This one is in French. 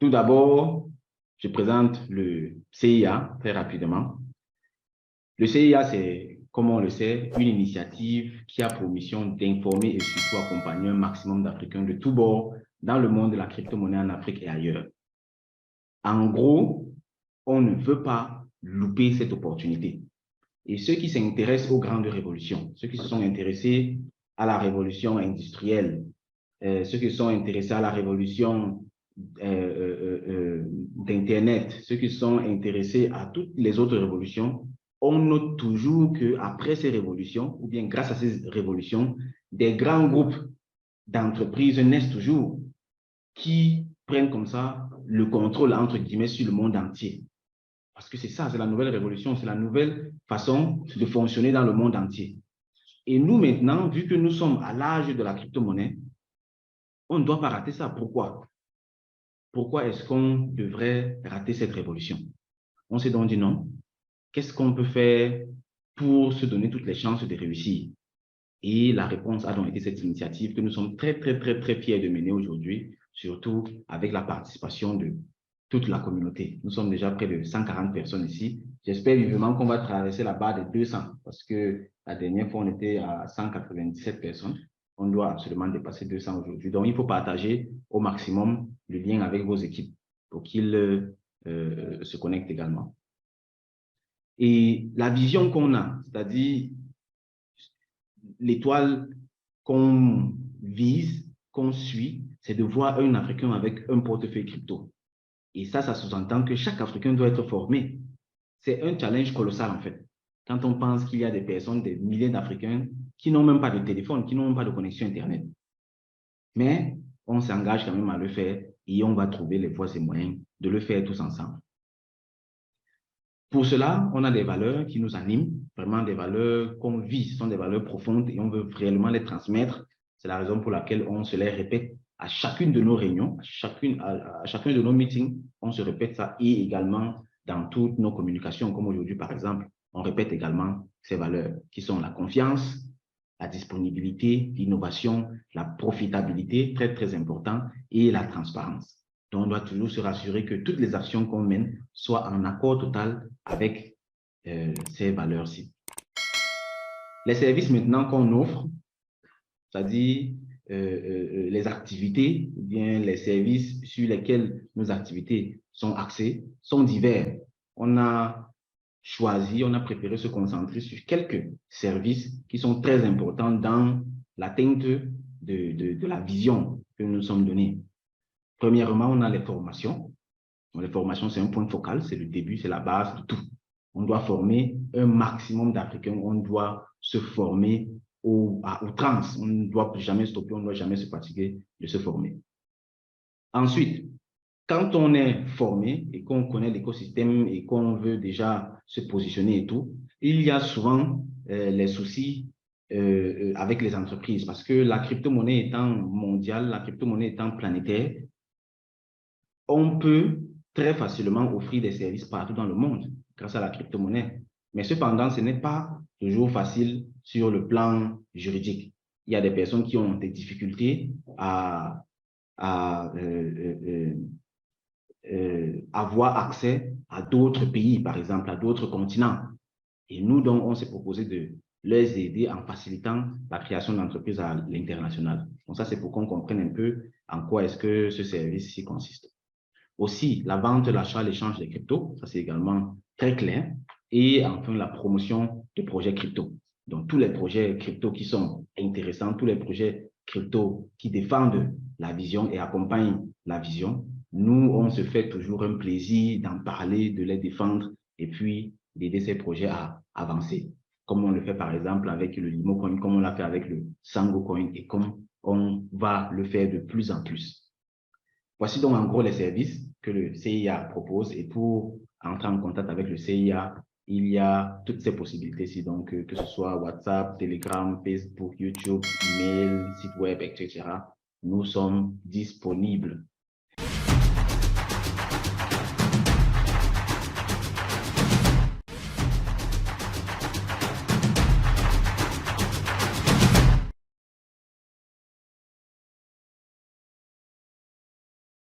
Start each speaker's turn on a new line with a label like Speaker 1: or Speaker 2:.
Speaker 1: Tout d'abord, je présente le CIA très rapidement. Le CIA, c'est, comme on le sait, une initiative qui a pour mission d'informer et surtout accompagner un maximum d'Africains de tous bords dans le monde de la crypto-monnaie en Afrique et ailleurs. En gros, on ne veut pas louper cette opportunité. Et ceux qui s'intéressent aux grandes révolutions, ceux qui se sont intéressés à la révolution industrielle, ceux qui sont intéressés à la révolution d'Internet, ceux qui sont intéressés à toutes les autres révolutions, on note toujours qu'après ces révolutions, ou bien grâce à ces révolutions, des grands groupes d'entreprises naissent toujours qui prennent comme ça le contrôle, entre guillemets, sur le monde entier. Parce que c'est ça, c'est la nouvelle révolution, c'est la nouvelle façon de fonctionner dans le monde entier. Et nous, maintenant, vu que nous sommes à l'âge de la crypto-monnaie, on ne doit pas rater ça. Pourquoi? Pourquoi est-ce qu'on devrait rater cette révolution? On s'est donc dit non. Qu'est-ce qu'on peut faire pour se donner toutes les chances de réussir? Et la réponse a donc été cette initiative que nous sommes très fiers de mener aujourd'hui, surtout avec la participation de toute la communauté. Nous sommes déjà près de 140 personnes ici. J'espère vivement qu'on va traverser la barre des 200 parce que la dernière fois, on était à 197 personnes. On doit absolument dépasser 200 aujourd'hui. Donc, il faut partager au maximum le lien avec vos équipes pour qu'ils se connectent également. Et la vision qu'on a, c'est-à-dire l'étoile qu'on vise, qu'on suit, c'est de voir un Africain avec un portefeuille crypto. Et ça sous-entend que chaque Africain doit être formé. C'est un challenge colossal, en fait. Quand on pense qu'il y a des personnes, des milliers d'Africains qui n'ont même pas de téléphone, qui n'ont même pas de connexion Internet. Mais on s'engage quand même à le faire et on va trouver les voies et moyens de le faire tous ensemble. Pour cela, on a des valeurs qui nous animent, vraiment des valeurs qu'on vit, ce sont des valeurs profondes et on veut réellement les transmettre. C'est la raison pour laquelle on se les répète à chacune de nos réunions, à chacun de nos meetings, on se répète ça et également dans toutes nos communications, comme aujourd'hui par exemple, on répète également ces valeurs qui sont la confiance, la disponibilité, l'innovation, la profitabilité, très important, et la transparence. Donc, on doit toujours se rassurer que toutes les actions qu'on mène soient en accord total avec ces valeurs-ci. Les services maintenant qu'on offre, c'est-à-dire les activités, ou bien les services sur lesquels nos activités sont axées, sont divers. On a choisi, on a préféré se concentrer sur quelques services qui sont très importants dans l'atteinte de la vision que nous nous sommes donnée. Premièrement, on a les formations. Les formations, c'est un point focal, c'est le début, c'est la base de tout. On doit former un maximum d'Africains, on doit se former à outrance. On ne doit jamais stopper, on ne doit jamais se fatiguer de se former. Ensuite, quand on est formé et qu'on connaît l'écosystème et qu'on veut déjà se positionner et tout, il y a souvent les soucis avec les entreprises parce que la crypto-monnaie étant mondiale, la crypto-monnaie étant planétaire, on peut très facilement offrir des services partout dans le monde grâce à la crypto-monnaie. Mais cependant, ce n'est pas toujours facile sur le plan juridique. Il y a des personnes qui ont des difficultés à avoir accès à d'autres pays, par exemple, à d'autres continents. Et nous, donc, on s'est proposé de les aider en facilitant la création d'entreprises à l'international. Donc ça, c'est pour qu'on comprenne un peu en quoi est-ce que ce service-ci consiste. Aussi, la vente, l'achat, l'échange des cryptos, ça c'est également très clair. Et enfin, la promotion de projets crypto. Donc, tous les projets crypto qui sont intéressants, tous les projets crypto qui défendent la vision et accompagnent la vision, nous, on se fait toujours un plaisir d'en parler, de les défendre et puis d'aider ces projets à avancer. Comme on le fait par exemple avec le Limocoin, comme on l'a fait avec le Sangocoin et comme on va le faire de plus en plus. Voici donc en gros les services que le CIA propose et pour entrer en contact avec le CIA, il y a toutes ces possibilités-ci, donc que ce soit WhatsApp, Telegram, Facebook, YouTube, email, site web, etc. Nous sommes disponibles.